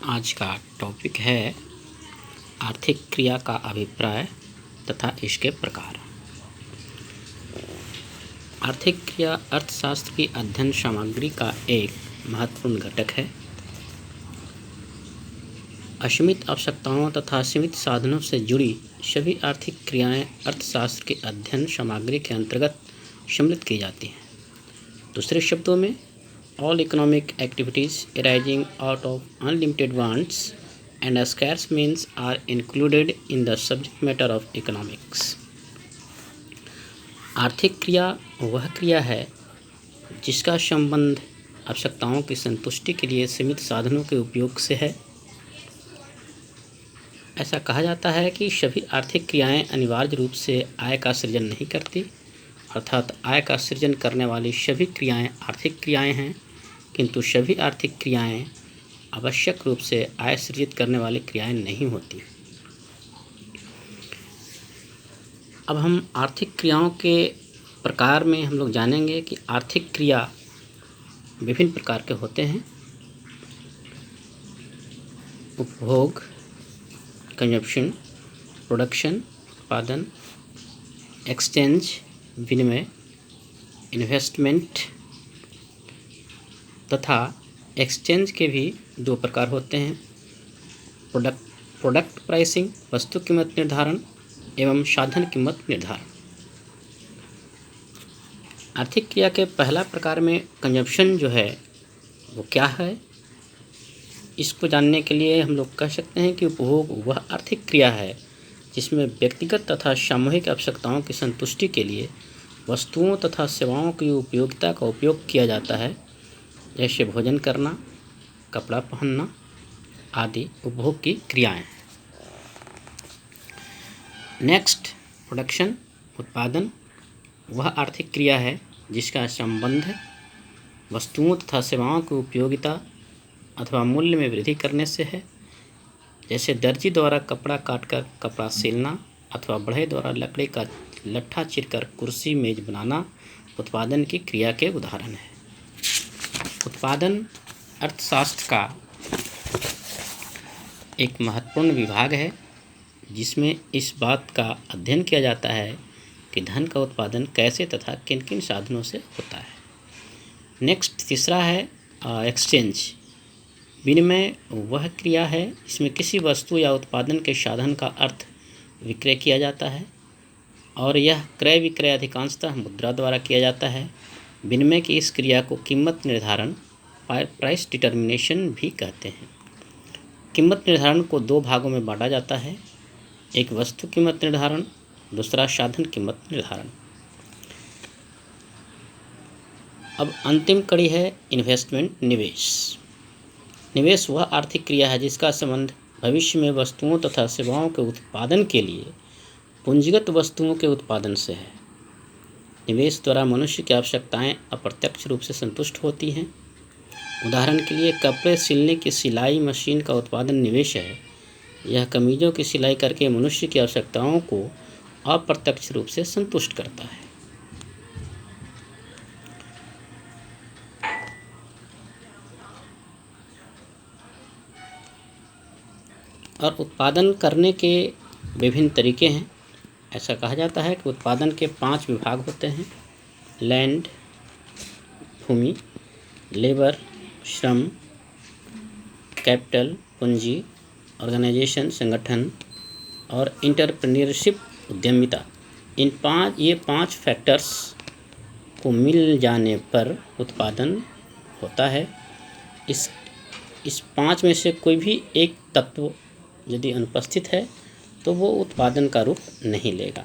आज का टॉपिक है आर्थिक क्रिया का अभिप्राय तथा इसके प्रकार। आर्थिक क्रिया अर्थशास्त्र की अध्ययन सामग्री का एक महत्वपूर्ण घटक है। असीमित आवश्यकताओं तथा सीमित साधनों से जुड़ी सभी आर्थिक क्रियाएं अर्थशास्त्र के अध्ययन सामग्री के अंतर्गत सम्मिलित की जाती हैं। दूसरे शब्दों में, all economic activities arising out of unlimited wants and scarce means are included in the subject matter of economics. आर्थिक क्रिया वह क्रिया है जिसका संबंध आवश्यकताओं की संतुष्टि के लिए सीमित साधनों के उपयोग से है। ऐसा कहा जाता है कि सभी आर्थिक क्रियाएं अनिवार्य रूप से आय का सृजन नहीं करती, अर्थात आय का सृजन करने वाली सभी क्रियाएं आर्थिक क्रियाएं हैं, किंतु सभी आर्थिक क्रियाएं आवश्यक रूप से आय सृजित करने वाली क्रियाएं नहीं होती। अब हम आर्थिक क्रियाओं के प्रकार में हम लोग जानेंगे कि आर्थिक क्रिया विभिन्न प्रकार के होते हैं। उपभोग, कंजप्शन, प्रोडक्शन, उत्पादन, एक्सचेंज, विनिमय, इन्वेस्टमेंट तथा एक्सचेंज के भी दो प्रकार होते हैं, प्रोडक्ट प्राइसिंग, वस्तु कीमत निर्धारण एवं साधन कीमत निर्धारण। आर्थिक क्रिया के पहला प्रकार में कंजप्शन जो है वो क्या है, इसको जानने के लिए हम लोग कह सकते हैं कि उपभोग वह आर्थिक क्रिया है जिसमें व्यक्तिगत तथा सामूहिक आवश्यकताओं की संतुष्टि के लिए वस्तुओं तथा सेवाओं की उपयोगिता का उपयोग किया जाता है, जैसे भोजन करना, कपड़ा पहनना आदि उपभोग की क्रियाएं। नेक्स्ट, प्रोडक्शन, उत्पादन वह आर्थिक क्रिया है जिसका संबंध वस्तुओं तथा सेवाओं की उपयोगिता अथवा मूल्य में वृद्धि करने से है, जैसे दर्जी द्वारा कपड़ा काटकर कपड़ा सिलना अथवा बढ़ई द्वारा लकड़ी का लट्ठा चीरकर कुर्सी मेज बनाना उत्पादन की क्रिया के उदाहरण है। उत्पादन अर्थशास्त्र का एक महत्वपूर्ण विभाग है जिसमें इस बात का अध्ययन किया जाता है कि धन का उत्पादन कैसे तथा किन किन साधनों से होता है। नेक्स्ट, तीसरा है एक्सचेंज। विनिमय वह क्रिया है जिसमें किसी वस्तु या उत्पादन के साधन का अर्थ विक्रय किया जाता है और यह क्रय विक्रय अधिकांशतः मुद्रा द्वारा किया जाता है। विनिमय की इस क्रिया को कीमत निर्धारण, प्राइस डिटर्मिनेशन भी कहते हैं। कीमत निर्धारण को दो भागों में बांटा जाता है, एक वस्तु कीमत निर्धारण, दूसरा साधन कीमत निर्धारण। अब अंतिम कड़ी है इन्वेस्टमेंट, निवेश। निवेश वह आर्थिक क्रिया है जिसका संबंध भविष्य में वस्तुओं तथा सेवाओं के उत्पादन के लिए पूंजीगत वस्तुओं के उत्पादन से है। निवेश द्वारा मनुष्य की आवश्यकताएं अप्रत्यक्ष रूप से संतुष्ट होती हैं। उदाहरण के लिए कपड़े सिलने की सिलाई मशीन का उत्पादन निवेश है। यह कमीजों की सिलाई करके मनुष्य की आवश्यकताओं को अप्रत्यक्ष रूप से संतुष्ट करता है। और उत्पादन करने के विभिन्न तरीके हैं। ऐसा कहा जाता है कि उत्पादन के 5 विभाग होते हैं, लैंड भूमि, लेबर श्रम, कैपिटल पूंजी, ऑर्गेनाइजेशन संगठन और इंटरप्रेन्योरशिप उद्यमिता। ये पांच फैक्टर्स को मिल जाने पर उत्पादन होता है। इस 5 में से कोई भी एक तत्व यदि अनुपस्थित है तो वो उत्पादन का रूप नहीं लेगा।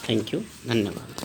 थैंक यू, धन्यवाद।